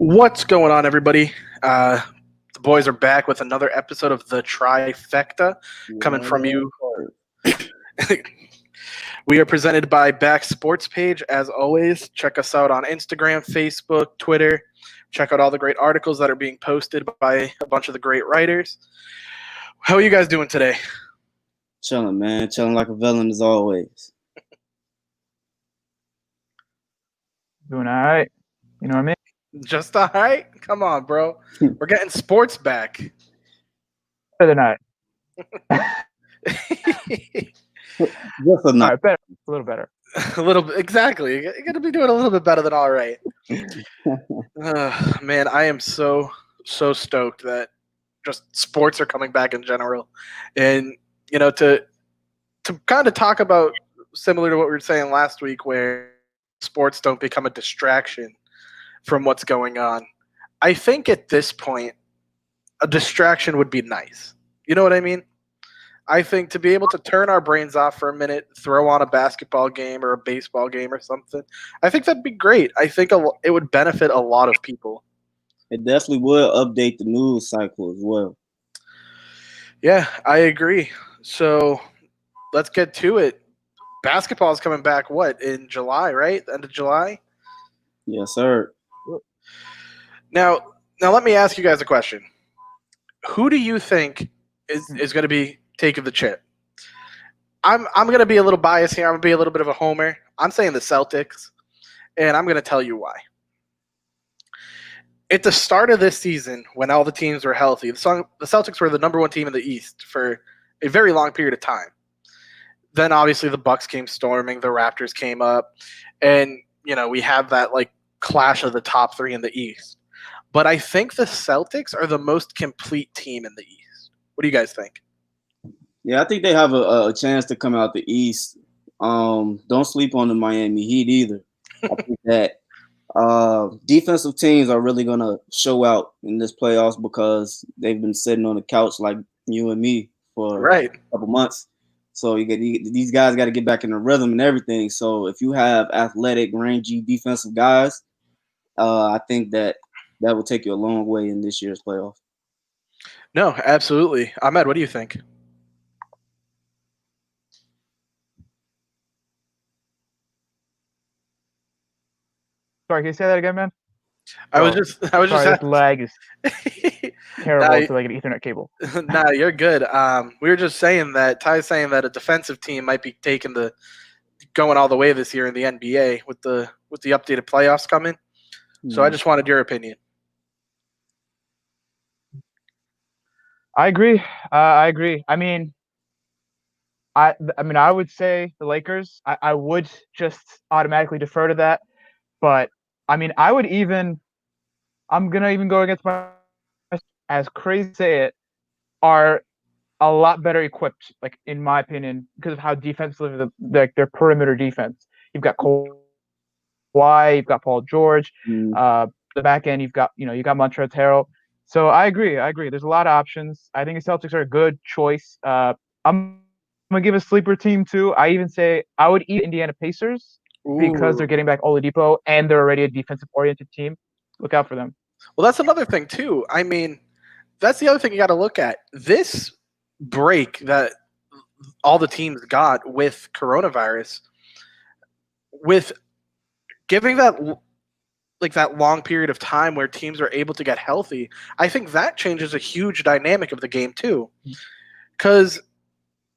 What's going on, everybody? The boys are back with another episode of the Trifecta coming from you. We are presented by Back Sports Page, as always. Check us out on Instagram, Facebook, Twitter. Check out all the great articles that are being posted by a bunch of the great writers. How are you guys doing today? Chilling, man. Chilling like a villain as always. Doing all right. You know what I mean? Just all right? Come on, bro. We're getting sports back. Better than I. Just All right, better. A little better. A little bit, exactly. You're going to be doing a little bit better than all right. Man, I am so stoked that just sports are coming back in general. And, you know, to kind of talk about similar to what we were saying last week, where sports don't become a distraction from what's going on. I think at this point, a distraction would be nice. You know what I mean? I think to be able to turn our brains off for a minute, throw on a basketball game or a baseball game or something, I think that'd be great. I think it would benefit a lot of people. It definitely would update the news cycle as well. Yeah, I agree. So let's get to it. Basketball is coming back, in July, right? The end of July? Yes, sir. Now let me ask you guys a question. Who do you think is going to be taking the chip? I'm going to be a little biased here. I'm going to be a little bit of a homer. I'm saying the Celtics, and I'm going to tell you why. At the start of this season, when all the teams were healthy, the Celtics were the number one team in the East for a very long period of time. Then obviously the Bucks came storming, the Raptors came up, and we have that like clash of the top three in the East. But I think the Celtics are the most complete team in the East. What do you guys think? Yeah, I think they have a chance to come out the East. Don't sleep on the Miami Heat either. I think that defensive teams are really going to show out in this playoffs because they've been sitting on the couch like you and me for a couple months. So these guys got to get back in the rhythm and everything. So if you have athletic, rangy defensive guys, I think that will take you a long way in this year's playoff. No, absolutely. Ahmed, what do you think? Sorry, can you say that again, man? I was just this lag is terrible to like an Ethernet cable. Nah, you're good. We were just saying that Ty's saying that a defensive team might be going all the way this year in the NBA with the updated playoffs coming. So I just wanted your opinion. I agree. I mean, I would say the Lakers. I would just automatically defer to that, but I mean, I'm gonna even go against my, as crazy as say it, are a lot better equipped, like in my opinion, because of how defensively their perimeter defense. You've got Kawhi, you've got Paul George. The back end, you've got Montrezl Harrell. So I agree. There's a lot of options. I think the Celtics are a good choice. I'm gonna give a sleeper team too. I even say I would eat Indiana Pacers because they're getting back Oladipo and they're already a defensive-oriented team. Look out for them. Well, that's another thing too. I mean, that's the other thing you got to look at. This break that all the teams got with coronavirus, with giving that long period of time where teams are able to get healthy, I think that changes a huge dynamic of the game too. Because,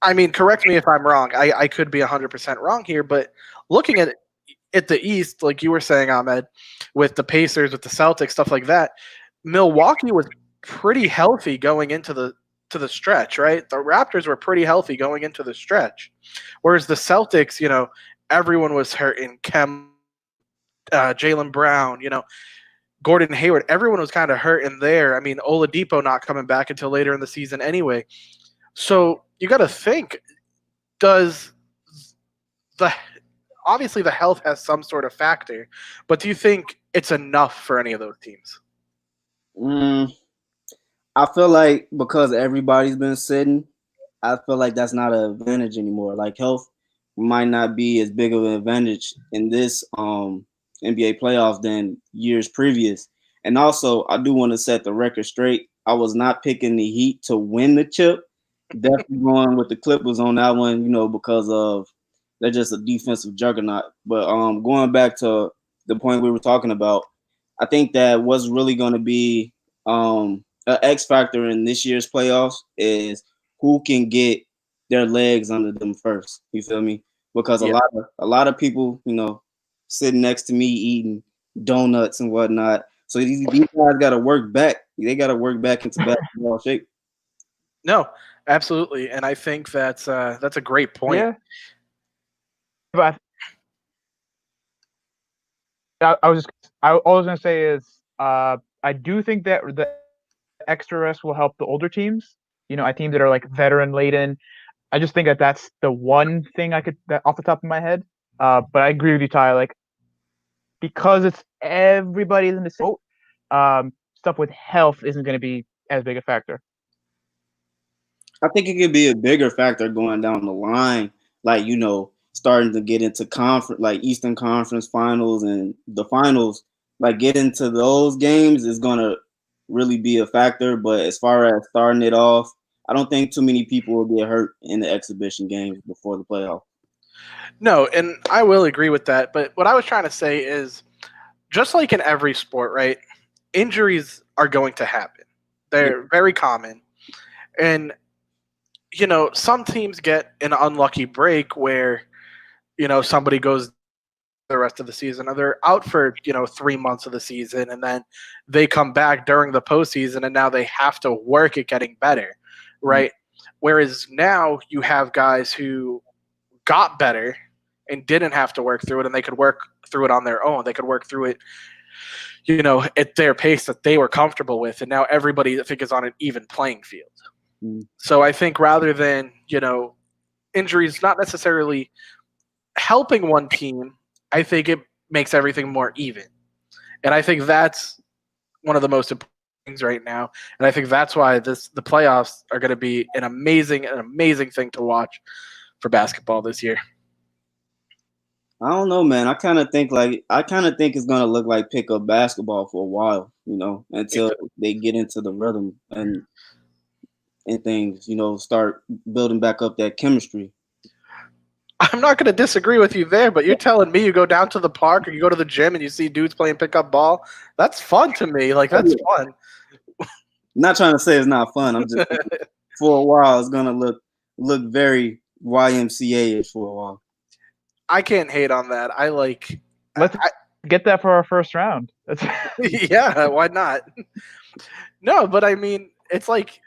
I mean, correct me if I'm wrong. I could be 100% wrong here, but looking at the East, like you were saying, Ahmed, with the Pacers, with the Celtics, stuff like that, Milwaukee was pretty healthy going into the stretch, right? The Raptors were pretty healthy going into the stretch, whereas the Celtics, everyone was hurting. Jaylen Brown, Gordon Hayward, everyone was kind of hurting there. I mean, Oladipo not coming back until later in the season anyway. So you got to think, obviously the health has some sort of factor, but do you think it's enough for any of those teams? I feel like because everybody's been sitting, I feel like that's not an advantage anymore. Like health might not be as big of an advantage in this NBA playoffs than years previous. And also, I do want to set the record straight. I was not picking the Heat to win the chip. Definitely going with the Clippers on that one, because of they're just a defensive juggernaut. But going back to the point we were talking about, I think that what's really going to be an X factor in this year's playoffs is who can get their legs under them first. You feel me? Because Yeah. a lot of people, sitting next to me eating donuts and whatnot. So these guys got to work back. They got to work back into basketball shape. No, absolutely, and I think that's a great point. Yeah. But all I was gonna say is I do think that the extra rest will help the older teams. Teams that are like veteran laden. I just think that that's the one thing I could that off the top of my head. But I agree with you, Ty. Like because it's everybody's in the same boat, stuff with health isn't going to be as big a factor. I think it could be a bigger factor going down the line, like starting to get into conference, like Eastern Conference Finals and the finals. Like get into those games is gonna really be a factor. But as far as starting it off, I don't think too many people will get hurt in the exhibition games before the playoff. No, and I will agree with that. But what I was trying to say is, just like in every sport, right? Injuries are going to happen. They're very common, and some teams get an unlucky break where somebody goes the rest of the season, or they're out for 3 months of the season, and then they come back during the postseason, and now they have to work at getting better, right? Whereas now you have guys who got better and didn't have to work through it, and they could work through it on their own. They could work through it, at their pace that they were comfortable with, and now everybody I think is on an even playing field. So I think rather than injuries not necessarily helping one team, I think it makes everything more even. And I think that's one of the most important things right now. And I think that's why the playoffs are going to be an amazing thing to watch for basketball this year. I don't know, man. I kind of think it's gonna look like pickup basketball for a while, until they get into the rhythm and things, start building back up that chemistry. I'm not going to disagree with you there, but you're telling me you go down to the park or you go to the gym and you see dudes playing pickup ball. That's fun to me. Like, that's fun. I'm not trying to say it's not fun. I'm just for a while it's gonna look very YMCA-ish for a while. I can't hate on that. Let's get that for our first round. Yeah, why not? No, but I mean, it's like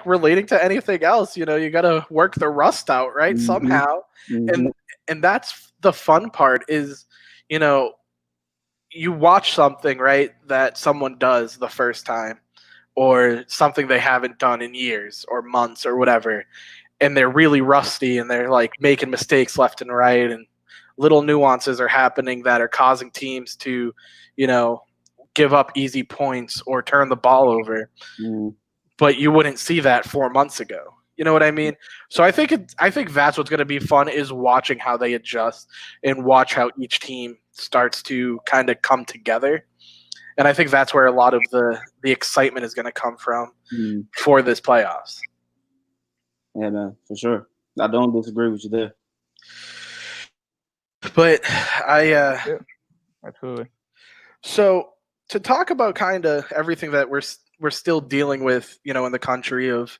relating to anything else. You got to work the rust out, right? Mm-hmm. Somehow, and that's the fun part. Is you watch something, right, that someone does the first time, or something they haven't done in years or months or whatever, and they're really rusty and they're like making mistakes left and right, and little nuances are happening that are causing teams to, give up easy points or turn the ball over. But you wouldn't see that 4 months ago. You know what I mean? So I think that's what's going to be fun, is watching how they adjust and watch how each team starts to kind of come together. And I think that's where a lot of the excitement is going to come from for this playoffs. Yeah, man, for sure. I don't disagree with you there. But absolutely. So to talk about kind of everything that we're still dealing with, in the country of,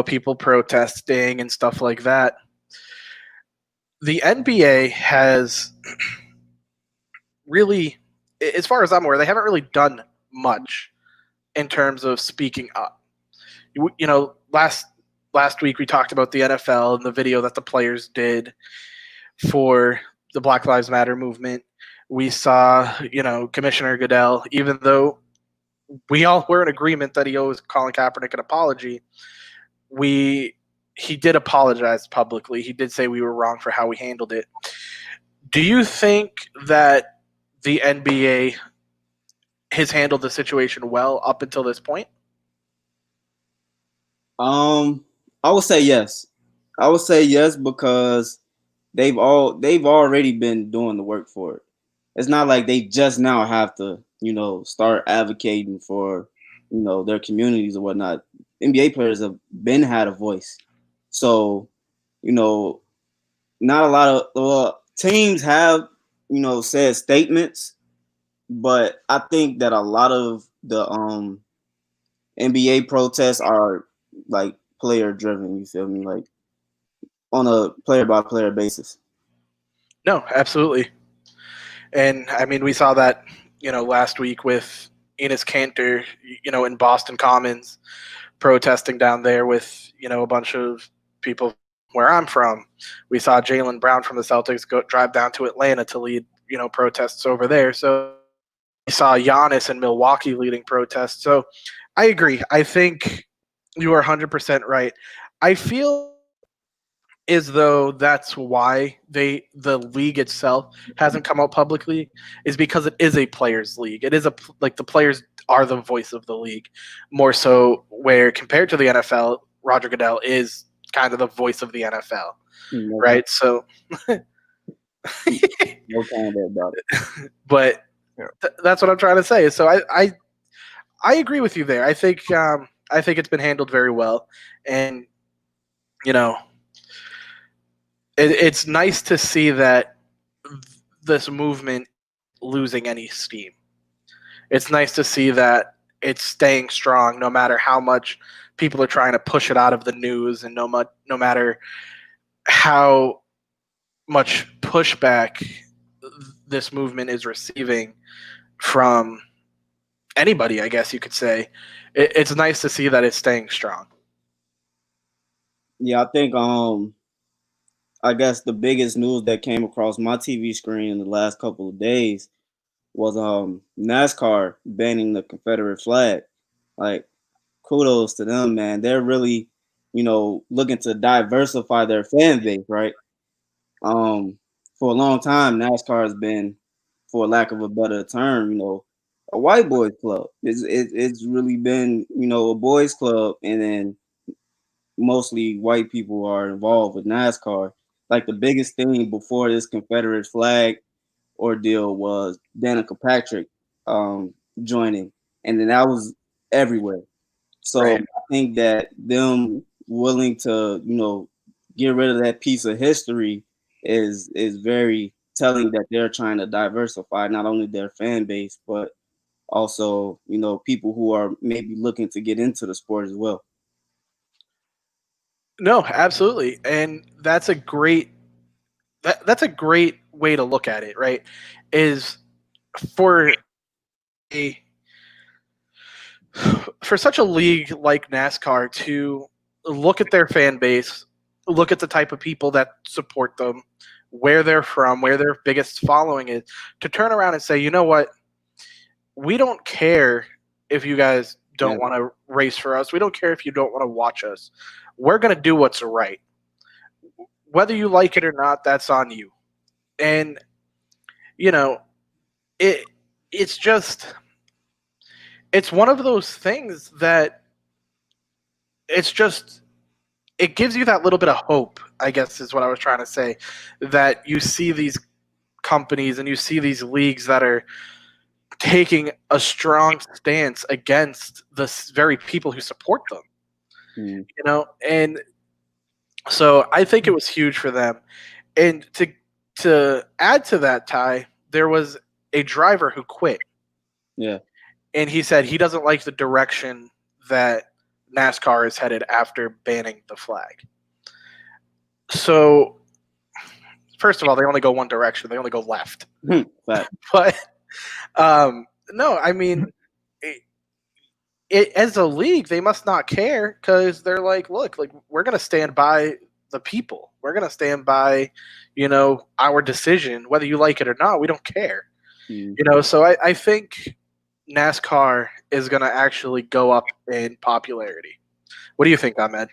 people protesting and stuff like that. The NBA has really, as far as I'm aware, they haven't really done much in terms of speaking up. Last week we talked about the NFL and the video that the players did for the Black Lives Matter movement. We saw, Commissioner Goodell, even though we all were in agreement that he owes Colin Kaepernick an apology, he did apologize publicly. He did say we were wrong for how we handled it. Do you think that the NBA has handled the situation well up until this point? I would say yes. I would say yes because they've already been doing the work for it. it's not like they just now have to, start advocating for, their communities or whatnot. NBA players have been had a voice. So, you know, not a lot of teams have, said statements, but I think that a lot of the NBA protests are like player driven, you feel me? Like on a player by player basis. No, absolutely. And I mean, we saw that, last week with Enes Kanter, in Boston Commons, protesting down there with, a bunch of people where I'm from. We saw Jaylen Brown from the Celtics drive down to Atlanta to lead, protests over there. So we saw Giannis in Milwaukee leading protests. So I agree. I think you are 100% right. I feel as though that's why the league itself hasn't come out publicly, is because it is a players league. It is like the players are the voice of the league more so, where compared to the NFL, Roger Goodell is kind of the voice of the NFL, right? So No comment about it. but that's what I'm trying to say. So I agree with you there. I think it's been handled very well, and you know it's nice to see that this movement losing any steam. It's nice to see that it's staying strong, no matter how much people are trying to push it out of the news, and no matter how much pushback this movement is receiving from anybody. I guess you could say it's nice to see that it's staying strong. Yeah, I think I guess the biggest news that came across my TV screen in the last couple of days was NASCAR banning the Confederate flag. Like, kudos to them, man. They're really, looking to diversify their fan base, right? For a long time, NASCAR has been, for lack of a better term, a white boys club. It's really been, a boys club, and then mostly white people are involved with NASCAR. Like the biggest thing before this Confederate flag ordeal was Danica Patrick joining, and then that was everywhere. So Right. I think that them willing to, get rid of that piece of history is very telling that they're trying to diversify not only their fan base but also, people who are maybe looking to get into the sport as well. No, absolutely, and that's a great way to look at it. Right, is for a for such a league like NASCAR to look at their fan base, look at the type of people that support them, where they're from, where their biggest following is, to turn around and say, you know what, we don't care if you guys Yeah. don't want to race for us. We don't care if you don't want to watch us. We're going to do what's right. Whether you like it or not, that's on you. And you know, it it's just it's one of those things that it's just it gives you that little bit of hope, I guess is what I was trying to say, that you see these companies and you see these leagues that are taking a strong stance against the very people who support them. Mm. And so I think it was huge for them. And to add to that, Ty, there was a driver who quit, Yeah. and he said he doesn't like the direction that NASCAR is headed after banning the flag. So, first of all, they only go one direction; they only go left. Fact. But no, I mean, as a league, they must not care, because they're look, like we're going to stand by the people. We're going to stand by, our decision, whether you like it or not. We don't care. Mm. So I think NASCAR is going to actually go up in popularity. What do you think, Ahmed?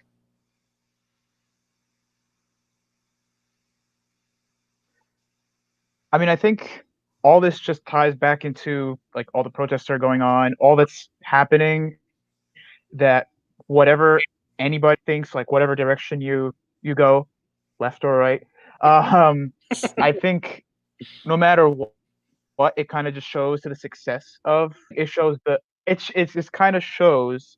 I mean, I think all this just ties back into like all the protests that are going on, all that's happening, that whatever anybody thinks, like whatever direction you go, left or right, um, I think no matter what but it kind of just shows to the success of it shows the it's kind of shows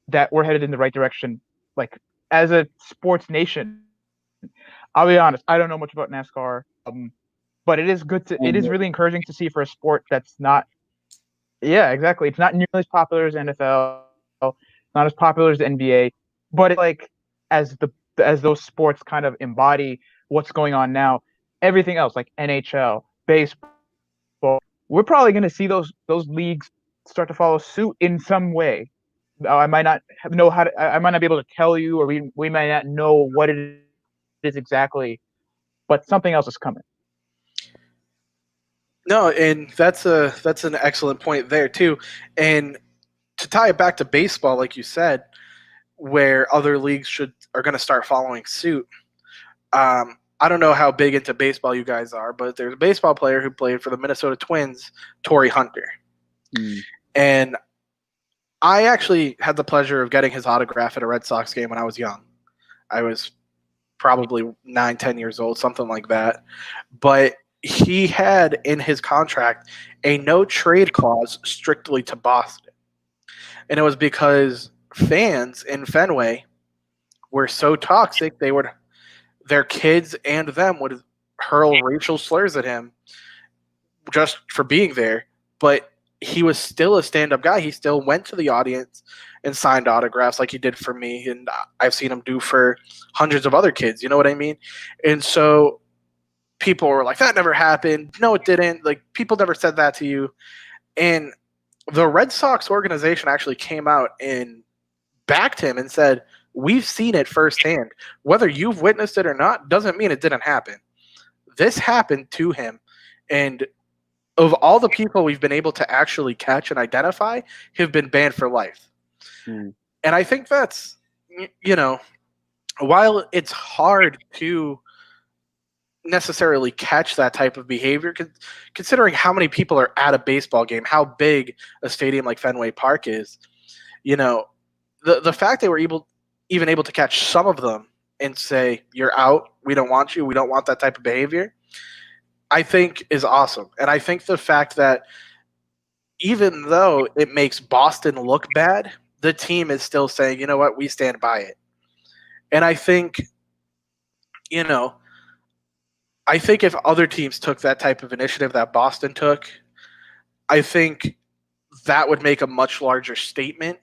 that we're headed in the right direction. Like as a sports nation, I'll be honest, I don't know much about NASCAR, but it is good to it is really encouraging to see for a sport that's not. Yeah, exactly. It's not nearly as popular as NFL, not as popular as the NBA, but it's like as the as those sports kind of embody what's going on now, everything else like NHL, baseball, we're probably going to see those leagues start to follow suit in some way. I might not know how to. I might not be able to tell you, or we might not know what it is exactly, but something else is coming. No, and that's an excellent point there too. And to tie it back to baseball, like you said, where other leagues are going to start following suit. I don't know how big into baseball you guys are, but there's a baseball player who played for the Minnesota Twins, Torrey Hunter. And I actually had the pleasure of getting his autograph at a Red Sox game when I was young. I was probably 9, 10 years old, something like that. But he had in his contract a no trade clause strictly to Boston. And it was because fans in Fenway were so toxic, their kids and them would hurl racial slurs at him just for being there. But he was still a stand-up guy. He still went to the audience and signed autographs like he did for me, and I've seen him do for hundreds of other kids. You know what I mean? And so people were like, that never happened. No, it didn't. Like, people never said that to you. And the Red Sox organization actually came out and backed him and said, we've seen it firsthand. Whether you've witnessed it or not doesn't mean it didn't happen. This happened to him. And of all the people we've been able to actually catch and identify, have been banned for life. And I think that's, while it's hard to necessarily catch that type of behavior, considering how many people are at a baseball game, how big a stadium like Fenway Park is, the fact they were even able to catch some of them and say, you're out, we don't want you, we don't want that type of behavior, I think is awesome. And I think the fact that even though it makes Boston look bad, the team is still saying, you know what, we stand by it. And I think, if other teams took that type of initiative that Boston took, I think that would make a much larger statement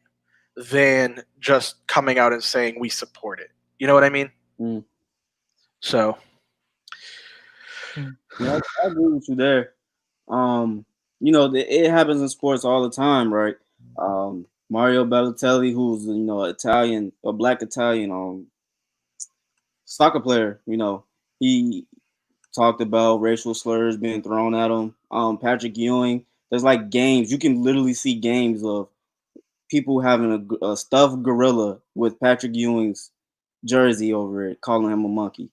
than just coming out and saying we support it. You know what I mean? So. Yeah, I agree with you there. It happens in sports all the time, right? Mario Balotelli, who's Italian, a black Italian soccer player, he talked about racial slurs being thrown at him. Patrick Ewing, there's like games, you can literally see games of people having a stuffed gorilla with Patrick Ewing's jersey over it, calling him a monkey,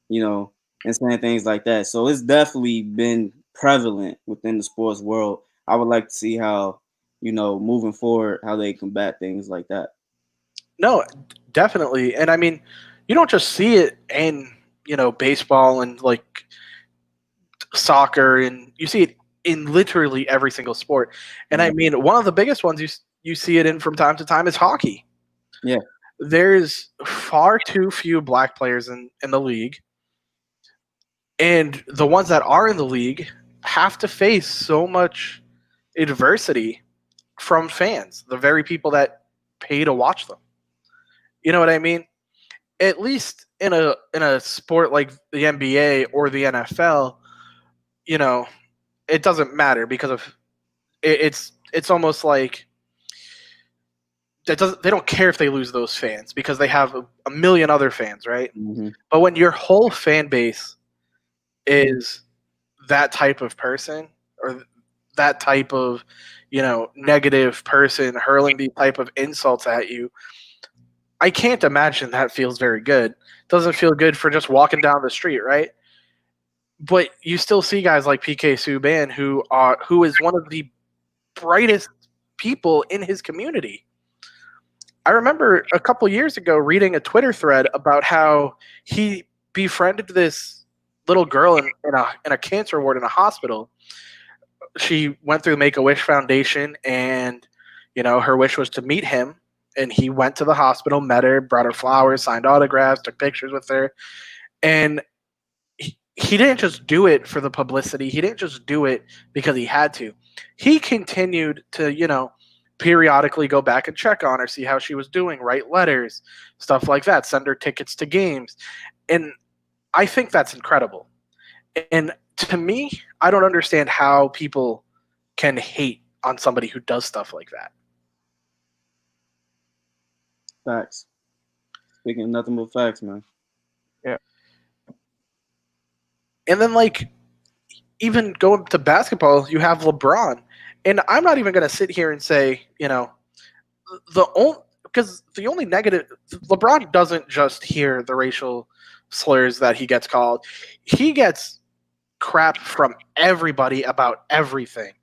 and saying things like that. So it's definitely been prevalent within the sports world. I would like to see how, moving forward, how they combat things like that. No, definitely. And I mean, you don't just see it in, baseball and like soccer, and you see it in literally every single sport. And I mean, one of the biggest ones you see it in from time to time is hockey. Yeah. There's far too few black players in the league. And the ones that are in the league have to face so much adversity from fans, the very people that pay to watch them. You know what I mean? At least in a sport like the NBA or the NFL, it doesn't matter because of it's almost like they don't care if they lose those fans because they have a million other fans, right? Mm-hmm. But when your whole fan base is that type of person or that type of, negative person hurling these type of insults at you, I can't imagine that feels very good. Doesn't feel good for just walking down the street, right? But you still see guys like PK Subban who is one of the brightest people in his community. I remember a couple years ago reading a Twitter thread about how he befriended this little girl in a cancer ward in a hospital she went through the Make-A-Wish Foundation, and her wish was to meet him, and he went to the hospital, met her, brought her flowers, signed autographs, took pictures with her, and he didn't just do it for the publicity. He didn't just do it because he had to. He continued to, periodically go back and check on her, see how she was doing, write letters, stuff like that, send her tickets to games. And I think that's incredible. And to me, I don't understand how people can hate on somebody who does stuff like that. Facts. Speaking of nothing but facts, man. Yeah. And then, even going to basketball, you have LeBron. And I'm not even going to sit here and say, because the only negative, LeBron doesn't just hear the racial slurs that he gets called. He gets crap from everybody about everything.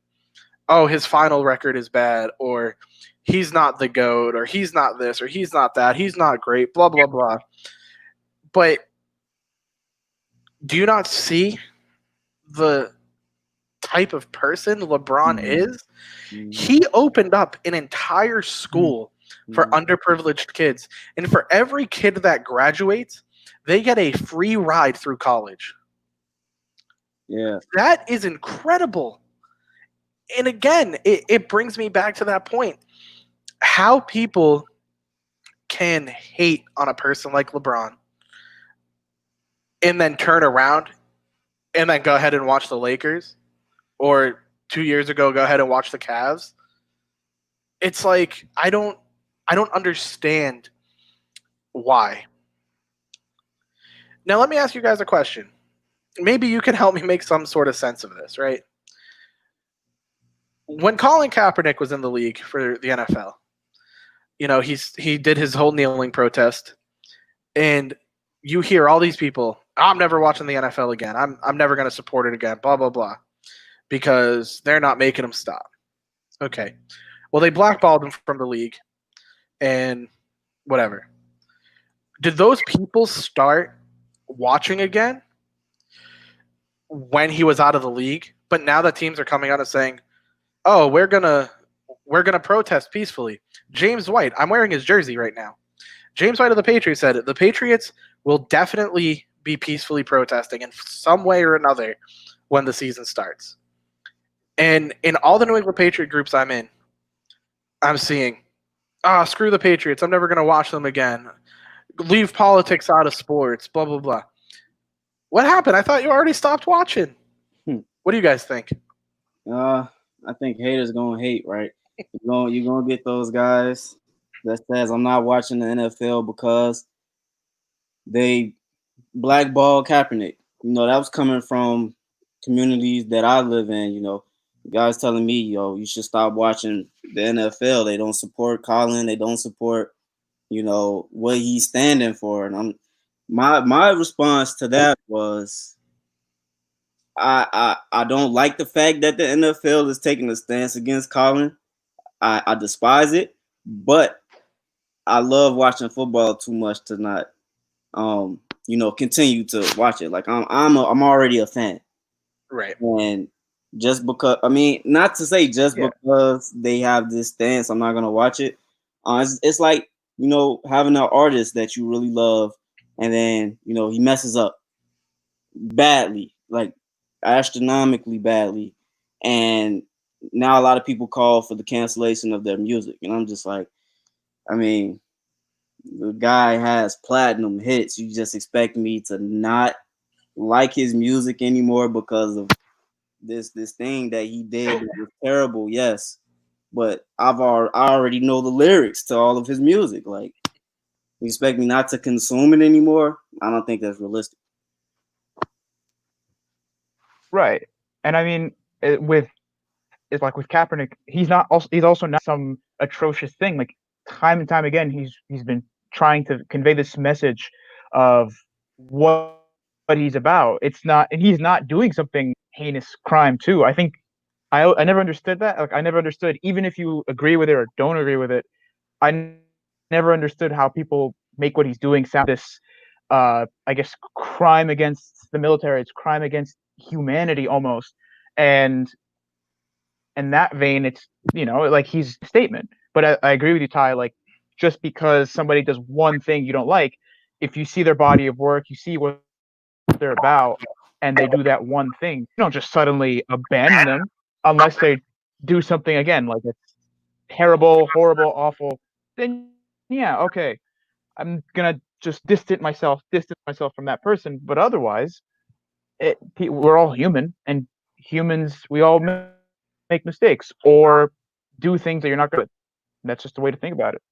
Oh, his final record is bad, or he's not the GOAT, or he's not this, or he's not that, he's not great, blah, blah, blah. But do you not see the type of person LeBron is? He opened up an entire school for underprivileged kids. And for every kid that graduates, they get a free ride through college. Yeah. That is incredible. And again, it brings me back to that point. How people can hate on a person like LeBron and then turn around and then go ahead and watch the Lakers, or 2 years ago go ahead and watch the Cavs. It's like I don't understand why. Now let me ask you guys a question. Maybe you can help me make some sort of sense of this, right? When Colin Kaepernick was in the league for the NFL, he did his whole kneeling protest, and you hear all these people, I'm never watching the NFL again. I'm never going to support it again, blah, blah, blah, because they're not making him stop. Okay. Well, they blackballed him from the league and whatever. Did those people start watching again when he was out of the league? But now that teams are coming out and saying, oh, we're gonna protest peacefully. James White, I'm wearing his jersey right now. James White of the Patriots said the Patriots will definitely be peacefully protesting in some way or another when the season starts. And in all the New England Patriot groups I'm in, I'm seeing, screw the Patriots. I'm never going to watch them again. Leave politics out of sports, blah, blah, blah. What happened? I thought you already stopped watching. What do you guys think? I think haters gonna hate, right? You're gonna get those guys that says I'm not watching the NFL because they blackball Kaepernick. That was coming from communities that I live in. Guys telling me, you should stop watching the NFL. They don't support Colin. They don't support, what he's standing for. And my response to that was, I don't like the fact that the NFL is taking a stance against Colin. I despise it, but I love watching football too much to not, continue to watch it. Like I'm already a fan, right? And just because, not to say just because they have this stance, I'm not gonna watch it. It's like having an artist that you really love, and then he messes up badly, like astronomically badly, and now a lot of people call for the cancellation of their music, and I'm just like, the guy has platinum hits. You just expect me to not like his music anymore because of this thing that he did that was terrible? Yes, but I already know the lyrics to all of his music. Like, you expect me not to consume it anymore? I don't think that's realistic. Right. And with Kaepernick, he's also not some atrocious thing. Like, time and time again, he's been trying to convey this message of what he's about. It's not, and he's not doing something heinous crime too. I think I never understood that. Like, I never understood, even if you agree with it or don't agree with it, never understood how people make what he's doing sound this I guess crime against the military. It's crime against humanity almost. And in that vein, it's like he's a statement. But I agree with you, Ty. Like, just because somebody does one thing you don't like, if you see their body of work, you see what they're about, and they do that one thing, you don't just suddenly abandon them unless they do something again, like it's terrible, horrible, awful. Then yeah, okay, I'm gonna just distance myself from that person. But otherwise, we're all human, and humans, we all make mistakes or do things that you're not good at. That's just the way to think about it.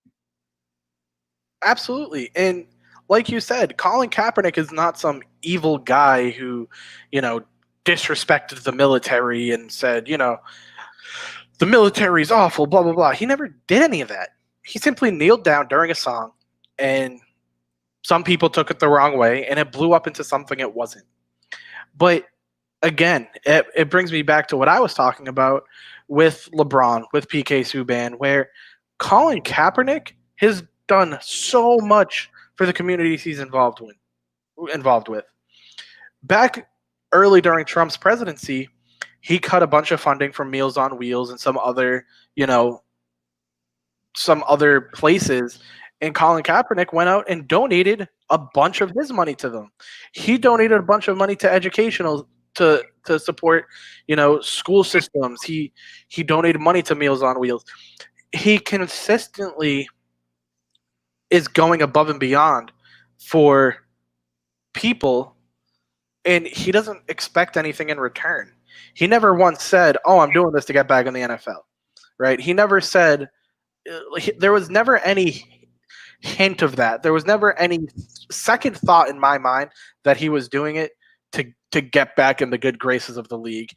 Absolutely. And like you said, Colin Kaepernick is not some evil guy who, you know, disrespected the military and said, the military's awful, blah, blah, blah. He never did any of that. He simply kneeled down during a song, and some people took it the wrong way, and it blew up into something it wasn't. But again, it brings me back to what I was talking about with LeBron, with PK Subban, where Colin Kaepernick has done so much for the communities he's involved with. Back early during Trump's presidency, he cut a bunch of funding from Meals on Wheels and some other places, and Colin Kaepernick went out and donated a bunch of his money to them. He donated a bunch of money to educational to support, school systems. He donated money to Meals on Wheels. He consistently is going above and beyond for people, and he doesn't expect anything in return. He never once said, "Oh, I'm doing this to get back in the NFL." Right? He never said. There was never any hint of that. There was never any second thought in my mind that he was doing it to get back in the good graces of the league.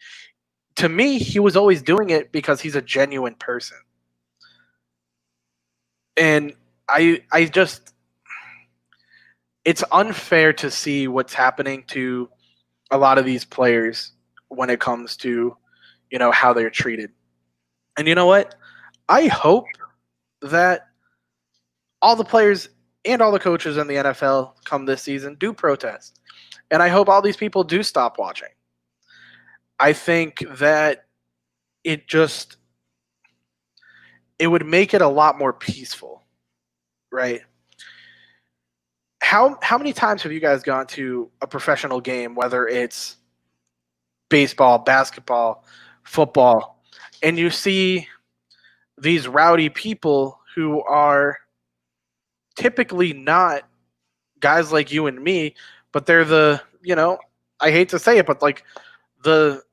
To me, he was always doing it because he's a genuine person. And I just, it's unfair to see what's happening to a lot of these players when it comes to, how they're treated. And you know what? I hope that all the players and all the coaches in the NFL come this season do protest. And I hope all these people do stop watching. I think that it would make it a lot more peaceful, right? How many times have you guys gone to a professional game, whether it's baseball, basketball, football, and you see these rowdy people who are typically not guys like you and me, but they're the, I hate to say it, but like the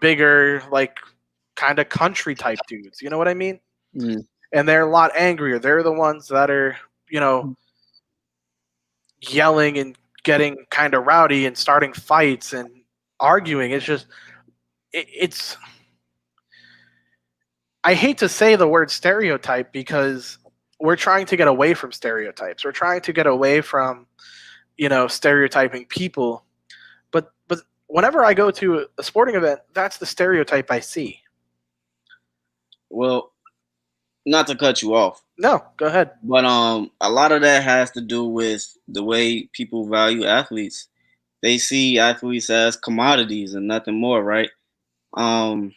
bigger, like kind of country type dudes, you know what I mean? Mm. And they're a lot angrier. They're the ones that are, yelling and getting kind of rowdy and starting fights and arguing. It's just, it's, I hate to say the word stereotype because we're trying to get away from stereotypes. We're trying to get away from, stereotyping people. But whenever I go to a sporting event, that's the stereotype I see. Well, not to cut you off. No, go ahead. But a lot of that has to do with the way people value athletes. They see athletes as commodities and nothing more, right? You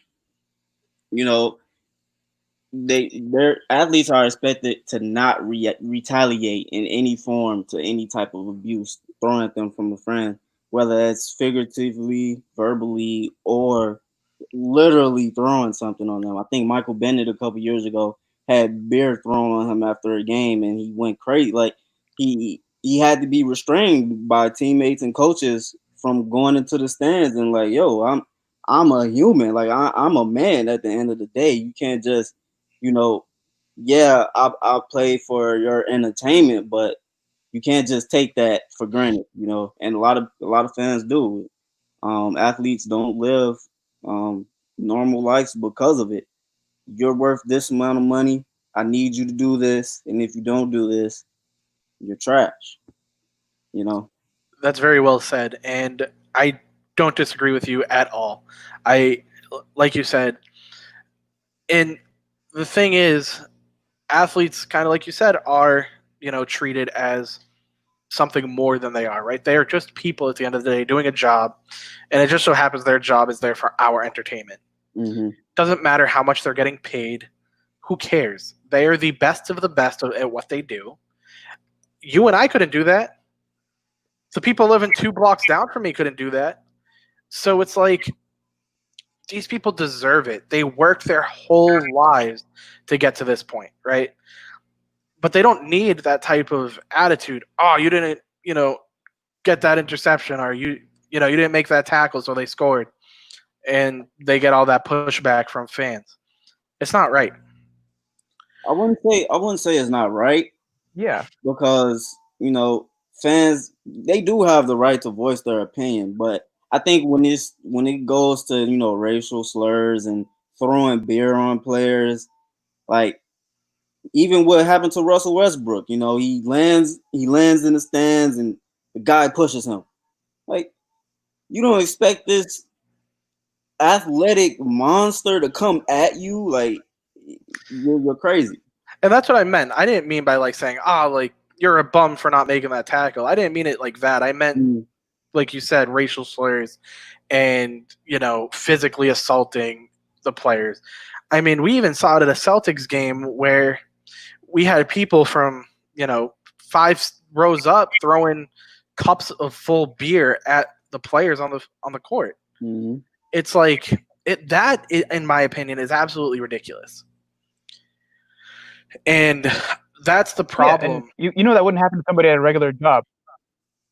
know, their athletes are expected to not retaliate in any form to any type of abuse thrown at them from a friend, whether it's figuratively, verbally, or literally throwing something on them. I think Michael Bennett a couple years ago had beer thrown on him after a game, and he went crazy. Like he had to be restrained by teammates and coaches from going into the stands and like, yo, I'm a human. Like I'm a man at the end of the day. You can't just, yeah, I'll play for your entertainment, but you can't just take that for granted, And a lot of fans do. Athletes don't live normal lives because of it. You're worth this amount of money. I need you to do this, and if you don't do this, you're trash. That's very well said, and I don't disagree with you at all. I, like you said, and the thing is, athletes, kind of like you said, are treated as something more than they are. Right? They are just people at the end of the day doing a job, and it just so happens their job is there for our entertainment. Hmm. Doesn't matter how much they're getting paid. Who cares? They are the best of the best at what they do. You and I couldn't do that. The people living 2 blocks down from me couldn't do that. So it's like these people deserve it. They worked their whole lives to get to this point, right? But they don't need that type of attitude. Oh, you didn't, get that interception, or you didn't make that tackle, so they scored, and they get all that pushback from fans. It's not right. I wouldn't say it's not right, Yeah. because fans, they do have the right to voice their opinion, but I think when it goes to racial slurs and throwing beer on players, like even what happened to Russell Westbrook, he lands in the stands and the guy pushes him. Like, you don't expect this athletic monster to come at you, like you're crazy. And that's what I meant. I didn't mean by like saying, like you're a bum for not making that tackle. I didn't mean it like that. I meant, Mm. like you said, racial slurs and, physically assaulting the players. I mean, we even saw it at a Celtics game where we had people from, 5 rows up throwing cups of full beer at the players on the court. Hmm. It's like in my opinion, is absolutely ridiculous. And that's the Yeah, and problem. you know that wouldn't happen to somebody at a regular job.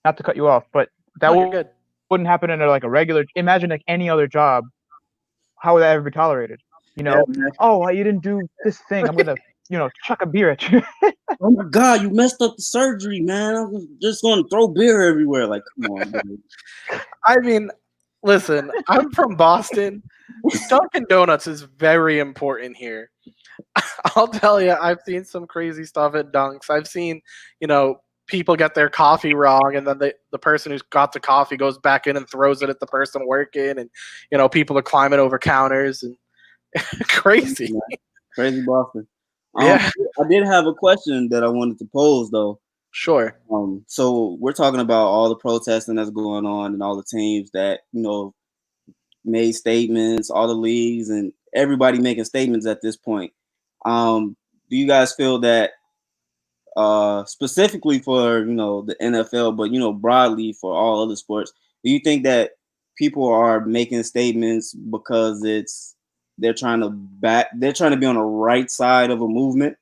Not to cut you off, but that No, you're good. wouldn't happen in like a regular. Imagine like any other job. How would that ever be tolerated? Yeah, man. Oh, well, you didn't do this thing. I'm gonna, chuck a beer at you. Oh my God, you messed up the surgery, man. I was just going to throw beer everywhere. Like, come on, dude. I mean, listen, I'm from Boston. Dunkin' Donuts is very important here. I'll tell you, I've seen some crazy stuff at Dunks. I've seen, people get their coffee wrong, and then the person who's got the coffee goes back in and throws it at the person working, and people are climbing over counters and crazy. Crazy Boston. Yeah, I did have a question that I wanted to pose though. sure. So we're talking about all the protesting that's going on and all the teams that made statements, all the leagues and everybody making statements at this point. Do you guys feel that specifically for the NFL, but broadly for all other sports, do you think that people are making statements because they're trying to be on the right side of a movement,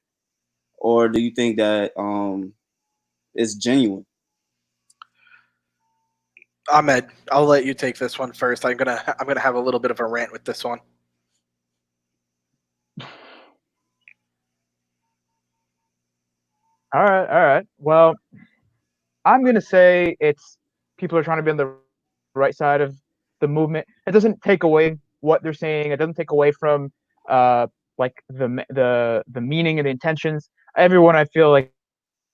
or do you think that it's genuine? Ahmed, I'll let you take this one first. I'm gonna have a little bit of a rant with this one. All right, all right. Well, I'm gonna say it's people are trying to be on the right side of the movement. It doesn't take away what they're saying. It doesn't take away from like the meaning and the intentions. Everyone, I feel like,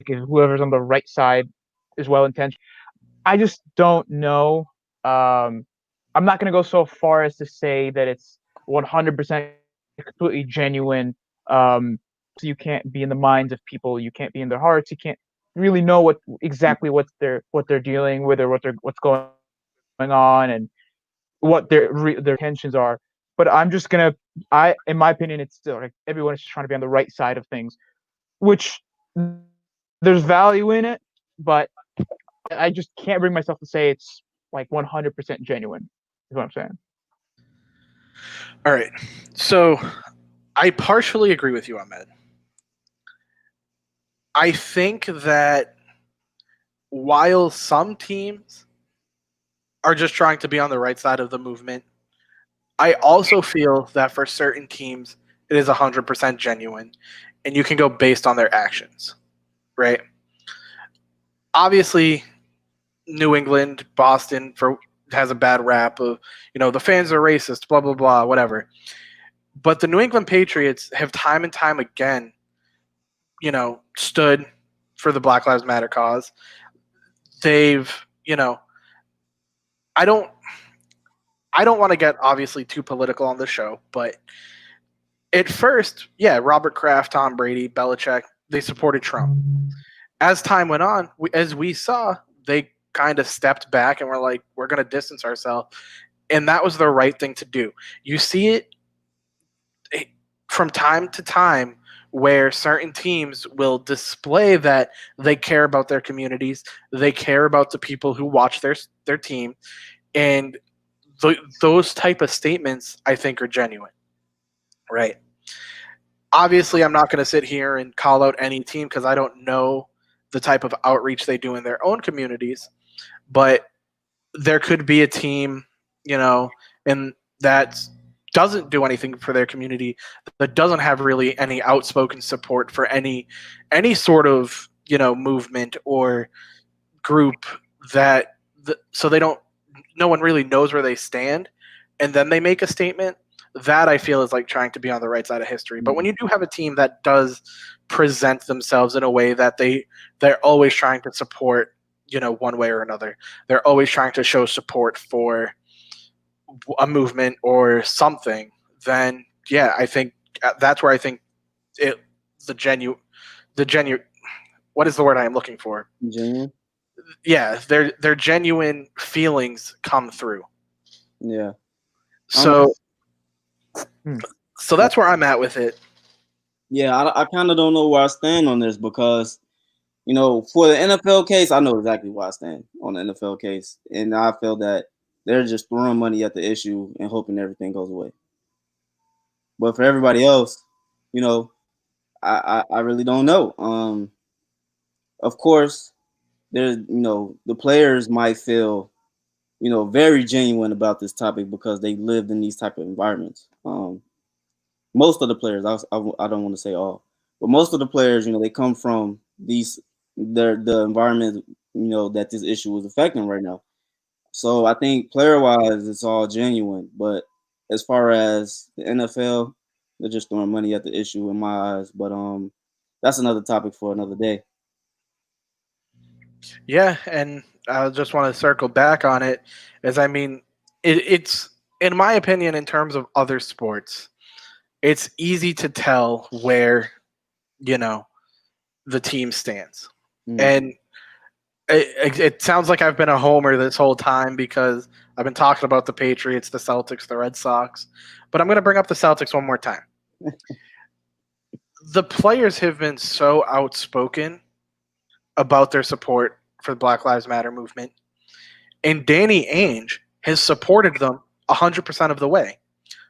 is whoever's on the right side is well intentioned. I just don't know. I'm not gonna go so far as to say that it's 100% completely genuine. So you can't be in the minds of people. You can't be in their hearts. You can't really know exactly what they're dealing with, or what's going on, and what their intentions are. But I'm just gonna, in my opinion, it's still like everyone is trying to be on the right side of things, which there's value in it, but I just can't bring myself to say it's like 100% genuine. Is what I'm saying. All right. So I partially agree with you, Ahmed. I think that while some teams are just trying to be on the right side of the movement, I also feel that for certain teams, it is 100% genuine, and you can go based on their actions, right? Obviously, New England, Boston has a bad rap of, the fans are racist, blah, blah, blah, whatever. But the New England Patriots have time and time again, stood for the Black Lives Matter cause. They've, I don't I don't want to get obviously too political on the show, but at first, yeah, Robert Kraft, Tom Brady, Belichick, they supported Trump. As time went on, as we saw, they kind of stepped back and were like, we're going to distance ourselves. And that was the right thing to do. You see it from time to time where certain teams will display that they care about their communities, they care about the people who watch their team, and those type of statements I think are genuine, right? Obviously, I'm not going to sit here and call out any team because I don't know the type of outreach they do in their own communities, but there could be a team, and that doesn't do anything for their community, that doesn't have really any outspoken support for any sort of movement or group so they don't, no one really knows where they stand, and then they make a statement. That I feel is like trying to be on the right side of history. But when you do have a team that does present themselves in a way that they're always trying to support, one way or another, they're always trying to show support for a movement or something, then yeah, I think that's where I think it the genuine what is the word I am looking for? Genuine. Yeah, their genuine feelings come through. Yeah. So so that's where I'm at with it. Yeah, I kind of don't know where I stand on this because, for the NFL case, I know exactly where I stand on the NFL case, and I feel that they're just throwing money at the issue and hoping everything goes away. But for everybody else, you know, I really don't know. Of course, there's the players might feel very genuine about this topic because they lived in these type of environments. Most of the players, I don't want to say all, but most of the players, they come from the environment, that this issue is affecting right now. So I think player wise, it's all genuine. But as far as the NFL, they're just throwing money at the issue in my eyes. But that's another topic for another day. Yeah, and I just want to circle back on it, as I mean, it's in my opinion, in terms of other sports, it's easy to tell where the team stands, and it sounds like I've been a homer this whole time because I've been talking about the Patriots, the Celtics, the Red Sox, but I'm going to bring up the Celtics one more time. The players have been so outspoken about their support for the Black Lives Matter movement, and Danny Ainge has supported them 100% of the way.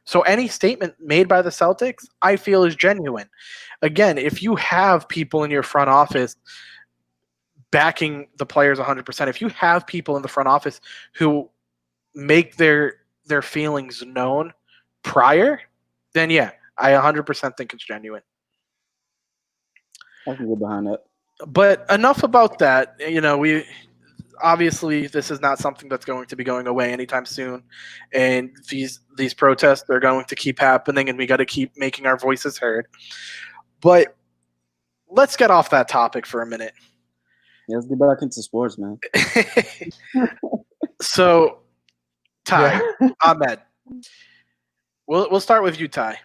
So any statement made by the Celtics, I feel, is genuine. Again, if you have people in your front office backing the players 100%, if you have people in the front office who make their feelings known prior, then yeah, I 100% think it's genuine. I can get behind that. But enough about that. We obviously this is not something that's going to be going away anytime soon, and these protests are going to keep happening, and we got to keep making our voices heard. But let's get off that topic for a minute. Yeah, let's get back into sports, man. So, Ty, Ahmed, we'll start with you, Ty.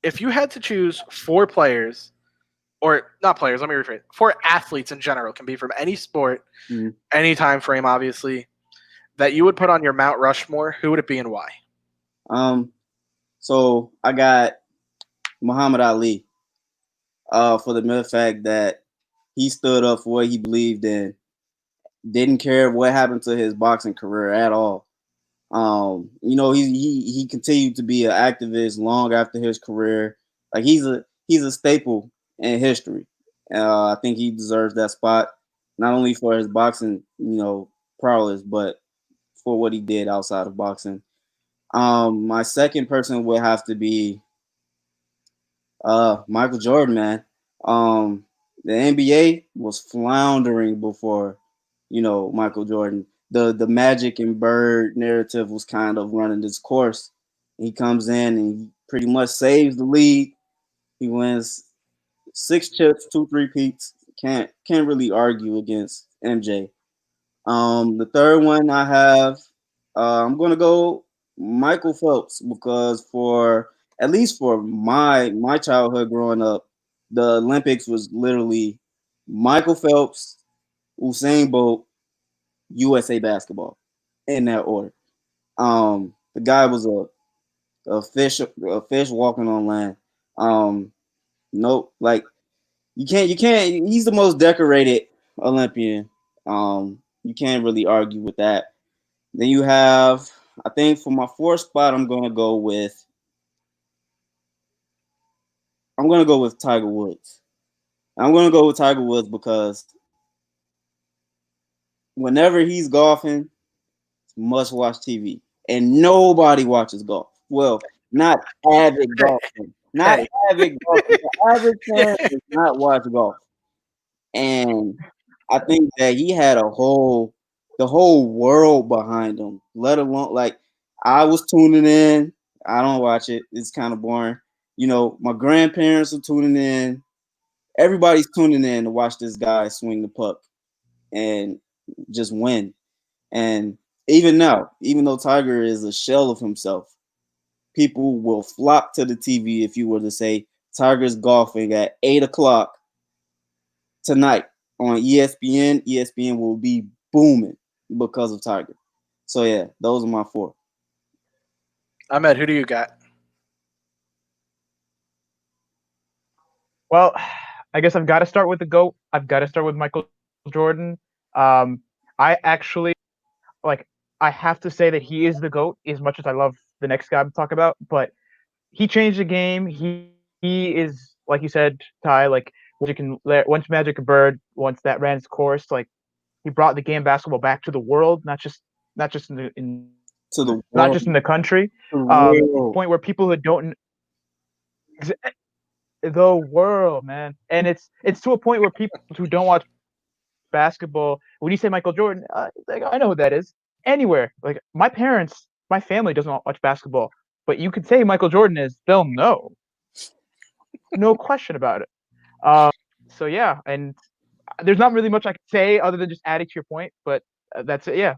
If you had to choose 4 players, or not players, let me rephrase, 4 athletes in general, can be from any sport, any time frame, obviously, that you would put on your Mount Rushmore, who would it be and why? So I got Muhammad Ali, for the mere fact that he stood up for what he believed in, didn't care what happened to his boxing career at all. He continued to be an activist long after his career. Like he's a staple in history. I think he deserves that spot, not only for his boxing, prowess, but for what he did outside of boxing. My second person would have to be Michael Jordan, man. The NBA was floundering before, Michael Jordan. The Magic and Bird narrative was kind of running its course. He comes in and he pretty much saves the league. He wins 6 chips, 2 3-peats. Can't really argue against MJ. The third one I have, I'm gonna go Michael Phelps because at least for my childhood growing up, the Olympics was literally Michael Phelps, Usain Bolt, USA basketball, in that order. The guy was a fish walking on land. Um, nope. Like you can't. He's the most decorated Olympian. You can't really argue with that. Then you have, I think, for my fourth spot, I'm gonna go with Tiger Woods. I'm gonna go with Tiger Woods because whenever he's golfing, it's must watch TV, and nobody watches golf. Well, not avid golfing, not Hey, avid golfing. The average fan does not watch golf, and I think that he had the whole world behind him. Let alone like I was tuning in. I don't watch it. It's kind of boring. My grandparents are tuning in. Everybody's tuning in to watch this guy swing the puck and just win. And even now, even though Tiger is a shell of himself, people will flock to the TV if you were to say Tiger's golfing at 8 o'clock tonight on ESPN. ESPN will be booming because of Tiger. So yeah, those are my four. Ahmed, who do you got? Well, I guess I've got to start with the GOAT. I've got to start with Michael Jordan. I actually like. I have to say that he is the GOAT as much as I love the next guy I'm talking about. But he changed the game. He is, like you said, Ty. Like once Magic and Bird, once that ran its course, like he brought the game of basketball back to the world, not just To the not world, just in the country. the To the world, point where people who don't the world, man, and it's to a point where people who don't watch basketball, when you say Michael Jordan, like, I know who that is. Anywhere, like my family doesn't watch basketball, but you could say Michael Jordan is, they'll know, no question about it. Um, so yeah, and there's not really much I could say other than just adding to your point, but that's it. Yeah,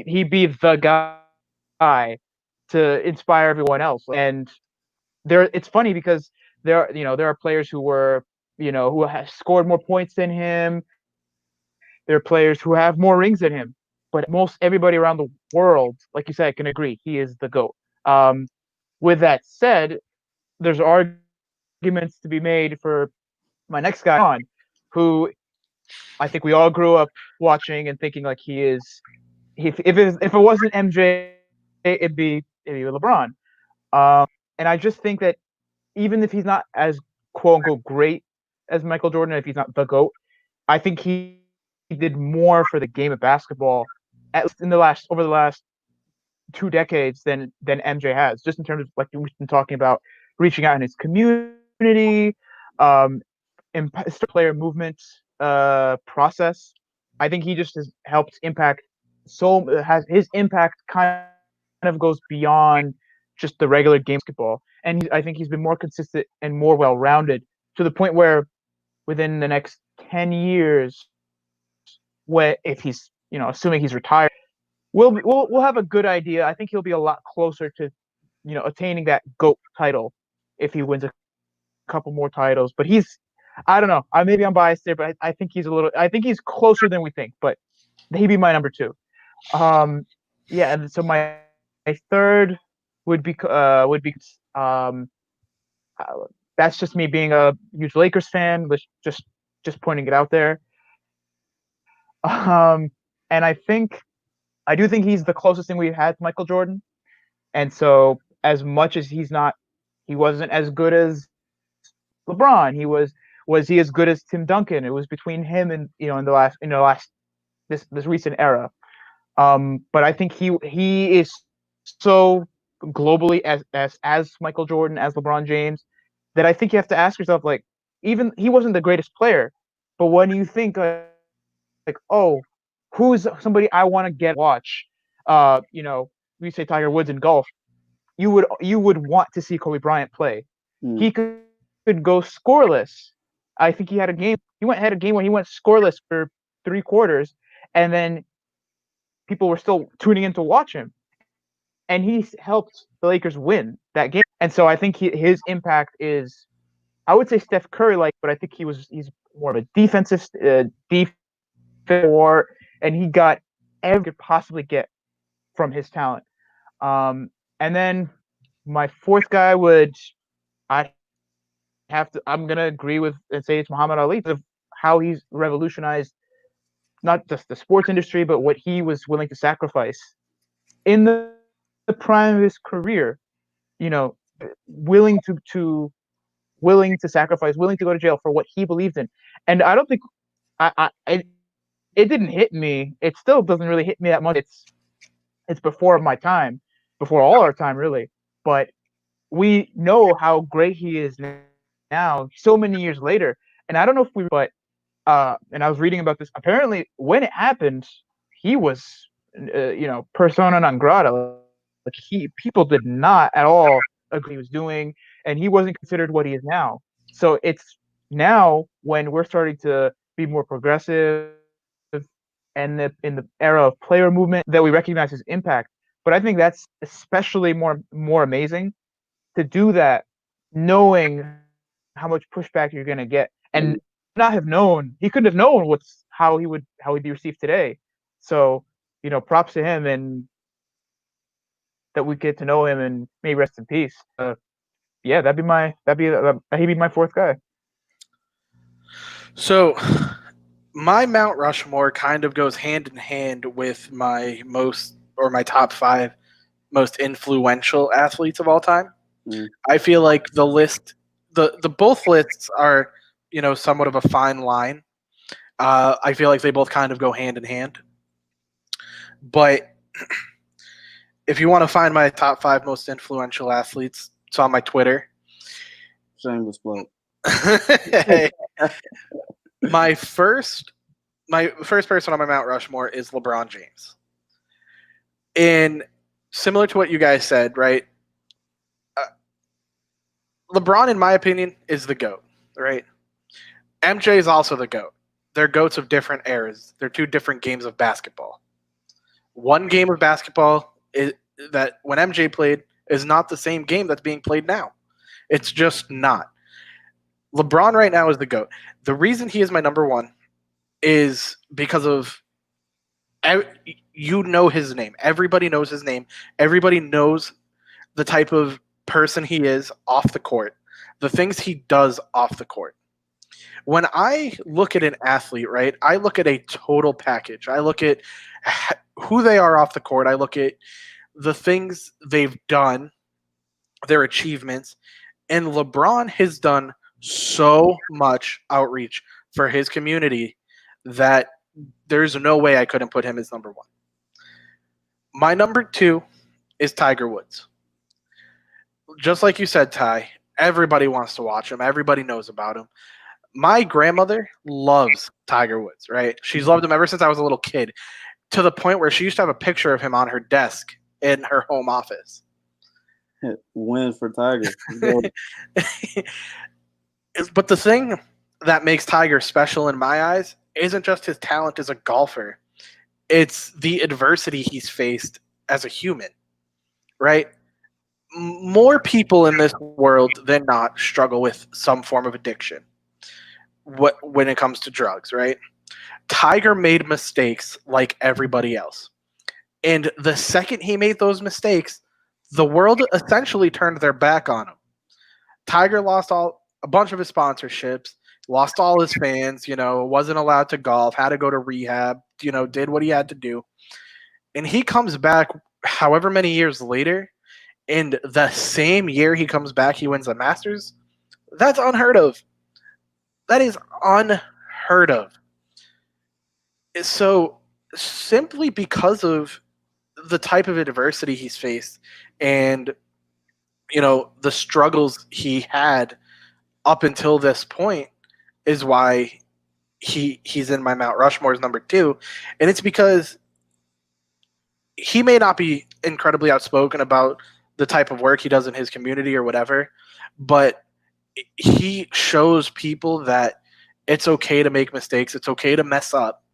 he'd be the guy to inspire everyone else. And it's funny because there are players who were who have scored more points than him. There are players who have more rings than him, but most everybody around the world, like you said, can agree he is the GOAT. Um, with that said, there's arguments to be made for my next guy on, who I think we all grew up watching and thinking like he is. If it wasn't MJ, it'd be LeBron. Um, and I just think that even if he's not as quote unquote great as Michael Jordan, if he's not the GOAT, I think he did more for the game of basketball, at least over the last 2 decades than MJ has, just in terms of like we've been talking about reaching out in his community, um, player movement process. I think he just has helped impact has his impact kind of goes beyond just the regular game basketball. And I think he's been more consistent and more well-rounded to the point where within the next 10 years, if he's assuming he's retired, we'll have a good idea. I think he'll be a lot closer to attaining that GOAT title if he wins a couple more titles. But I don't know. Maybe I'm biased there, but I think I think he's closer than we think. But he'd be my number two. Um, yeah, and so my third would be um, that's just me being a huge Lakers fan. Just pointing it out there. And I do think he's the closest thing we've had to Michael Jordan. And so as much as he wasn't as good as LeBron. Was he as good as Tim Duncan? It was between him and in the last this recent era. But I think he is so globally as Michael Jordan, as LeBron James, that I think you have to ask yourself, like, even he wasn't the greatest player, but when you think oh, who's somebody I want to get watch, we say Tiger Woods in golf, you would want to see Kobe Bryant play. mm, He could go scoreless. I think he had a game where he went scoreless for 3 quarters, and then people were still tuning in to watch him, and he helped the Lakers win that game. And so I think his impact is, I would say Steph Curry like, but I think he's more of a defense war, and he got everything he could possibly get from his talent. And then my fourth guy would, I I'm gonna agree with and say it's Muhammad Ali of how he's revolutionized not just the sports industry, but what he was willing to sacrifice in the prime of his career. You know, willing willing to sacrifice, willing to go to jail for what he believed in. And I don't think I it didn't hit me. It still doesn't really hit me that much. It's before my time, before all our time, really. But we know how great he is now, so many years later. And I don't know if but and I was reading about this. Apparently, when it happened, he was, persona non grata. Like people did not at all agree he was doing, and he wasn't considered what he is now. So it's now when we're starting to be more progressive and in the era of player movement that we recognize his impact. But I think that's especially more amazing to do that, knowing how much pushback you're gonna get, and not have known he couldn't have known how he'd be received today. So props to him, and that we get to know him, and may he rest in peace. Yeah, he'd be my fourth guy. So my Mount Rushmore kind of goes hand in hand with my top 5 most influential athletes of all time. I feel like the both lists are, somewhat of a fine line. I feel like they both kind of go hand in hand. But if you want to find my top 5 most influential athletes, it's on my Twitter. Shameless plug. My first person on my Mount Rushmore is LeBron James. And similar to what you guys said, right? LeBron, in my opinion, is the GOAT, right? MJ is also the GOAT. They're GOATs of different eras. They're 2 different games of basketball. One game of basketball is that when MJ played is not the same game that's being played now. It's just not. LeBron right now is the GOAT. The reason he is my number 1 is because of his name. Everybody knows his name. Everybody knows the type of person he is off the court, the things he does off the court. When I look at an athlete, right, I look at a total package. I look at who they are off the court. I look at the things they've done, their achievements, and LeBron has done so much outreach for his community that there's no way I couldn't put him as number 1. My number 2 is Tiger Woods. Just like you said, Ty, everybody wants to watch him. Everybody knows about him. My grandmother loves Tiger Woods, right? She's loved him ever since I was a little kid, to the point where she used to have a picture of him on her desk in her home office. Win for Tiger. But the thing that makes Tiger special in my eyes isn't just his talent as a golfer. It's the adversity he's faced as a human, right? More people in this world than not struggle with some form of addiction when it comes to drugs, right? Tiger made mistakes like everybody else. And the second he made those mistakes, the world essentially turned their back on him. Tiger lost a bunch of his sponsorships, lost all his fans, wasn't allowed to golf, had to go to rehab, did what he had to do. And he comes back however many years later, and the same year he comes back, he wins the Masters. That's unheard of. That is unheard of. So simply because of the type of adversity he's faced and, the struggles he had up until this point is why he's in my Mount Rushmore as number 2. And it's because he may not be incredibly outspoken about the type of work he does in his community or whatever, but he shows people that it's okay to make mistakes. It's okay to mess up.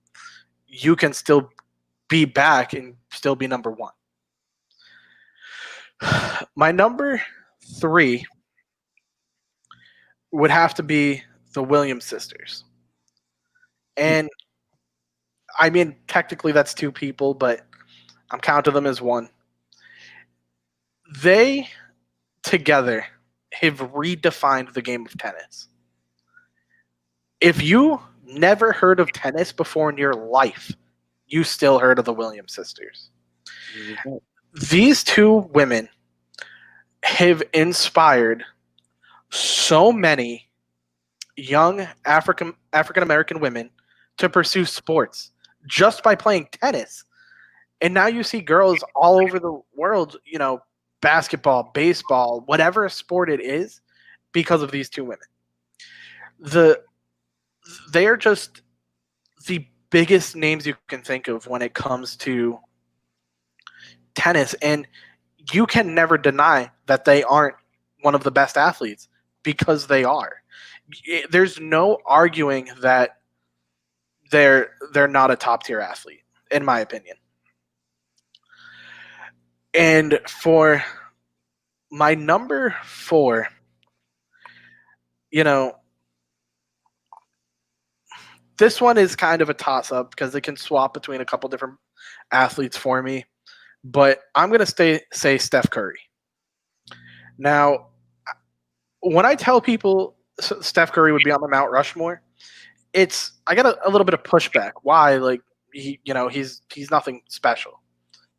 You can still be back and still be number 1. My number 3 would have to be the Williams sisters. And I mean, technically that's 2 people, but I'm counting them as 1. They together have redefined the game of tennis. If you never heard of tennis before in your life, you still heard of the Williams sisters. These two women have inspired so many young African American women to pursue sports just by playing tennis. And now you see girls all over the world, basketball, baseball, whatever sport it is, because of these two women. They are just the biggest names you can think of when it comes to tennis, and you can never deny that they aren't one of the best athletes, because they are. There's no arguing that they're not a top tier athlete, in my opinion. And for my number 4, this one is kind of a toss up because it can swap between a couple different athletes for me, but I'm going to say Steph Curry. Now, when I tell people Steph Curry would be on the Mount Rushmore, I get a little bit of pushback. Why? Like, he's nothing special.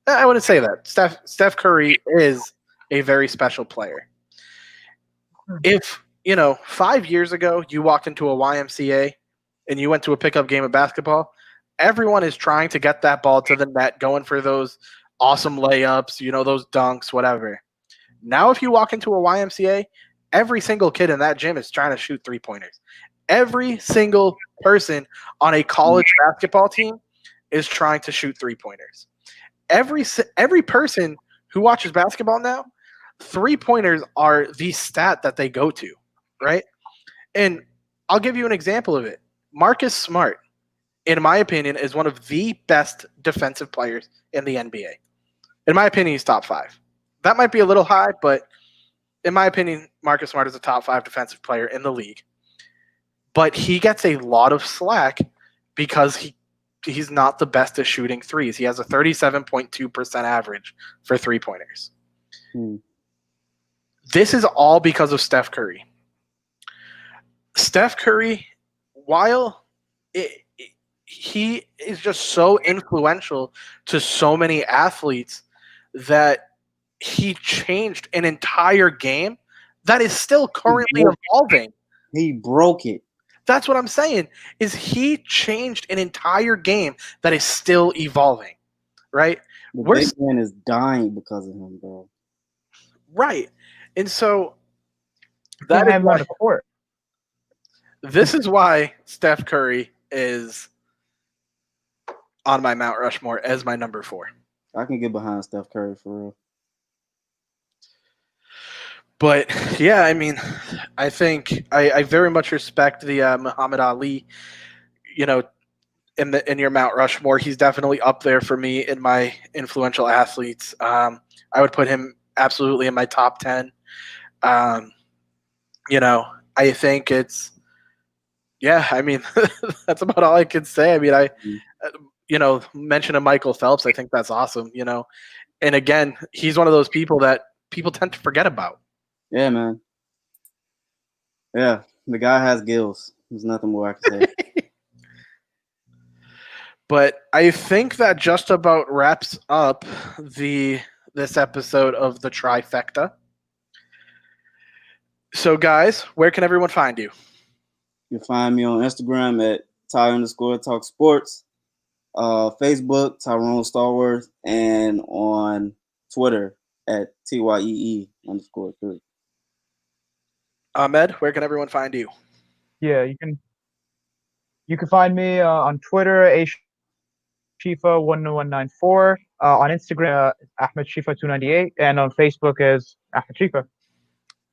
I wouldn't say that. Steph Curry is a very special player. If 5 years ago you walked into a YMCA and you went to a pickup game of basketball, everyone is trying to get that ball to the net, going for those awesome layups, those dunks, whatever. Now, if you walk into a YMCA, every single kid in that gym is trying to shoot 3-pointers. Every single person on a college basketball team is trying to shoot 3-pointers. Every person who watches basketball now, 3-pointers are the stat that they go to, right? And I'll give you an example of it. Marcus Smart, in my opinion, is one of the best defensive players in the NBA. In my opinion, he's top 5. That might be a little high, but in my opinion, Marcus Smart is a top 5 defensive player in the league. But he gets a lot of slack because he's not the best at shooting threes. He has a 37.2% average for 3-pointers. This is all because of Steph Curry. Steph Curry, while he is just so influential to so many athletes, that he changed an entire game that is still currently evolving. He broke it. That's what I'm saying, is he changed an entire game that is still evolving, right? The big man is dying because of him, bro. Right. And so that is why, this is why Steph Curry is on my Mount Rushmore as my number 4. I can get behind Steph Curry for real. But yeah, I mean, I think I very much respect the Muhammad Ali, in your Mount Rushmore. He's definitely up there for me in my influential athletes. I would put him absolutely in my top 10. I think it's, I mean, that's about all I can say. I mean, mention of Michael Phelps, I think that's awesome, and again, he's one of those people that people tend to forget about. Yeah, man. Yeah, the guy has gills. There's nothing more I can say. But I think that just about wraps up this episode of the Trifecta. So, guys, where can everyone find you? You can find me on Instagram at Ty_Talk Sports, Facebook, Tyrone Starworth, and on Twitter at TYEE_3. Ahmed, where can everyone find you? Yeah, you can find me on Twitter, Shifa11194, on Instagram, Ahmed Shifa298, and on Facebook as Ahmed Shifa.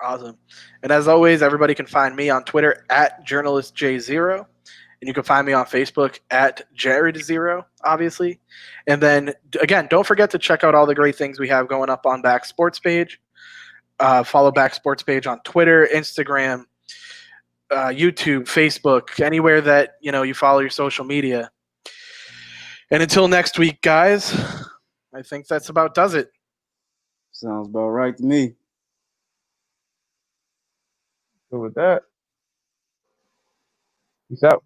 Awesome. And as always, everybody can find me on Twitter at JournalistJ0. And you can find me on Facebook at Jared0, obviously. And then, again, don't forget to check out all the great things we have going up on Back Sports page. Follow Back Sports page on Twitter, Instagram, YouTube, Facebook, anywhere that you follow your social media. And until next week, guys, I think that's about does it. Sounds about right to me. So with that, peace out.